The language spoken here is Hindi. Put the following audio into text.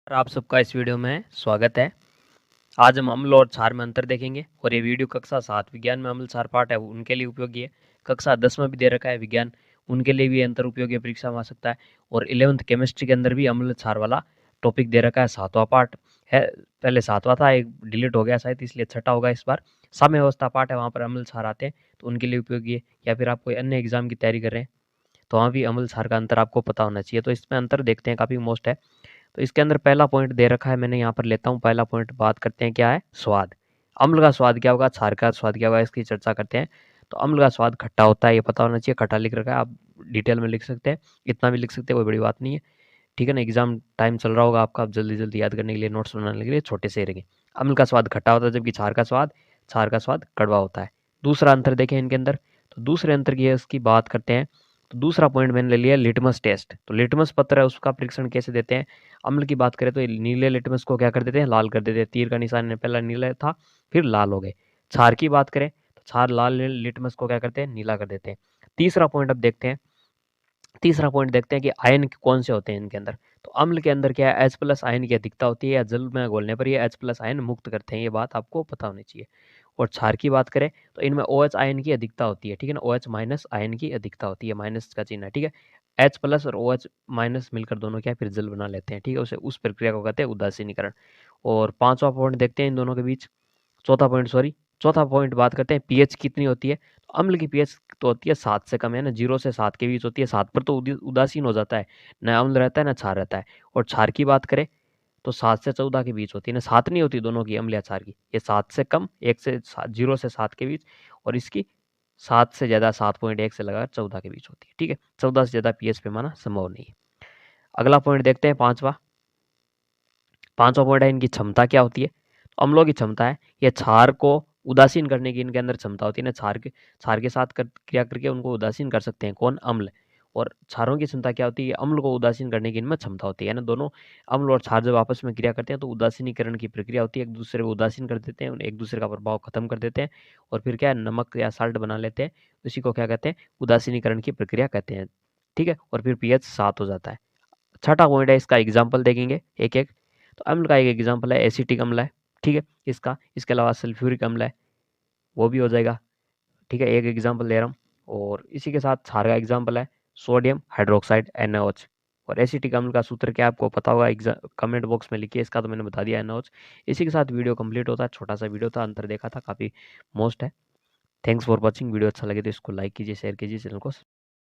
और आप सबका इस वीडियो में स्वागत है। आज हम अम्ल और क्षार में अंतर देखेंगे और ये वीडियो कक्षा 7 विज्ञान में अम्ल क्षार पाठ है उनके लिए उपयोगी है। कक्षा 10 में भी दे रखा है विज्ञान, उनके लिए भी अंतर उपयोगी परीक्षा में आ सकता है। और 11th केमिस्ट्री के अंदर भी अम्ल क्षार वाला टॉपिक दे रखा है, 7वां पार्ट है। पहले 7वां था, एक डिलीट हो गया शायद, इसलिए 6ठा होगा इस बार। साम्य अवस्था पाठ है, वहाँ पर अम्ल क्षार आते हैं, तो उनके लिए उपयोगी है। या फिर आप कोई अन्य एग्जाम की तैयारी कर रहे हैं तो वहाँ भी अम्ल क्षार का अंतर आपको पता होना चाहिए। तो इसमें अंतर देखते हैं, काफ़ी मोस्ट है। तो इसके अंदर पहला पॉइंट दे रखा है, मैंने यहाँ पर लेता हूँ पहला पॉइंट। बात करते हैं क्या है, स्वाद। अम्ल का स्वाद क्या होगा, क्षार का स्वाद क्या होगा, इसकी चर्चा करते हैं। तो अम्ल का स्वाद खट्टा होता है, ये पता होना चाहिए। खट्टा लिख रखा है, आप डिटेल में लिख सकते हैं, इतना भी लिख सकते हैं, कोई बड़ी बात नहीं है। ठीक है ना, एग्जाम टाइम चल रहा होगा आपका, आप जल्दी जल्दी याद करने के लिए, नोट्स बनाने के लिए छोटे से ही रहेंगे। अम्ल का स्वाद खट्टा होता है, जबकि क्षार का स्वाद कड़वा होता है। दूसरा अंतर देखें इनके अंदर, तो दूसरे अंतर की इसकी बात करते हैं। तो दूसरा पॉइंट मैंने ले लिया लिटमस टेस्ट। तो लिटमस पत्र है, उसका परीक्षण कैसे देते हैं। अम्ल की बात करें तो नीले लिटमस को क्या कर देते हैं, लाल कर देते हैं। तीर का निशान पहला नीला था, फिर लाल हो गए। क्षार की बात करें तो क्षार लाल लिटमस को क्या करते हैं, नीला कर देते हैं। तीसरा पॉइंट अब देखते हैं, तीसरा पॉइंट देखते हैं कि आयन कौन से होते हैं इनके अंदर। तो अम्ल के अंदर क्या है, H प्लस आयन की अधिकता होती है, या जल में घोलने पर ये H प्लस आयन मुक्त करते हैं, ये बात आपको पता होनी चाहिए। और क्षार की बात करें तो इनमें OH आयन की अधिकता होती है, ठीक है ना, OH माइनस आयन की अधिकता होती है, माइनस का चिन्ह है, ठीक है। H प्लस और OH माइनस मिलकर दोनों क्या है, फिर जल बना लेते हैं, ठीक है। उस प्रक्रिया को कहते हैं उदासीनीकरण। और पांचवा पॉइंट देखते हैं इन दोनों के बीच, चौथा पॉइंट बात करते हैं पीएच कितनी होती है। तो अम्ल की पीएच तो होती है 7 से कम, है ना, 0 से 7 के बीच होती है। 7 पर तो उदासीन हो जाता है, न अम्ल रहता है ना क्षार रहता है। और क्षार की बात करें तो 7 से 14 के बीच होती है ना, 7 नहीं होती दोनों की, अम्ल या क्षार की। ये 7 से कम, 0 से 7 के बीच, और इसकी 7 से ज़्यादा, 7.1 से लगाकर 14 के बीच होती है, ठीक है। 14 से ज़्यादा पीएच पैमाना संभव नहीं है। अगला पॉइंट देखते हैं, पांचवा पॉइंट है इनकी क्षमता क्या होती है। तो अम्लों की क्षमता है, ये क्षार को उदासीन करने की इनके अंदर क्षमता होती है ना। क्षार के साथ क्रिया करके उनको उदासीन कर सकते हैं, कौन, अम्ल। और क्षारों की क्षमता क्या होती है, अम्ल को उदासीन करने की इनमें क्षमता होती है ना। दोनों अम्ल और क्षार जब आपस में क्रिया करते हैं तो उदासीनीकरण की प्रक्रिया होती है, एक दूसरे को उदासीन कर देते हैं, एक दूसरे का प्रभाव खत्म कर देते हैं, और फिर क्या है, नमक या साल्ट बना लेते हैं। इसी को क्या कहते हैं, उदासीनीकरण की प्रक्रिया कहते हैं, ठीक है। और फिर पीएच 7 हो जाता है। छठा पॉइंट है, इसका एग्जाम्पल देखेंगे एक एक। तो अम्ल का एक एग्जाम्पल है एसिटिक अम्ल है, ठीक है। इसके अलावा सल्फ्यूरिक अम्ल है, वो भी हो जाएगा, ठीक है, एक एग्जाम्पल दे रहा हूँ। और इसी के साथ क्षार का एग्जाम्पल है सोडियम हाइड्रोक्साइड NaOH। और एसिटिक अम्ल का सूत्र क्या आपको पता होगा, कमेंट बॉक्स में लिखिए, इसका तो मैंने बता दिया, NaOH। इसी के साथ वीडियो कंप्लीट होता है, छोटा सा वीडियो था, अंतर देखा था, काफ़ी मोस्ट है। Thanks for watching. वीडियो अच्छा लगे तो इसको लाइक कीजिए, शेयर कीजिए, चैनल को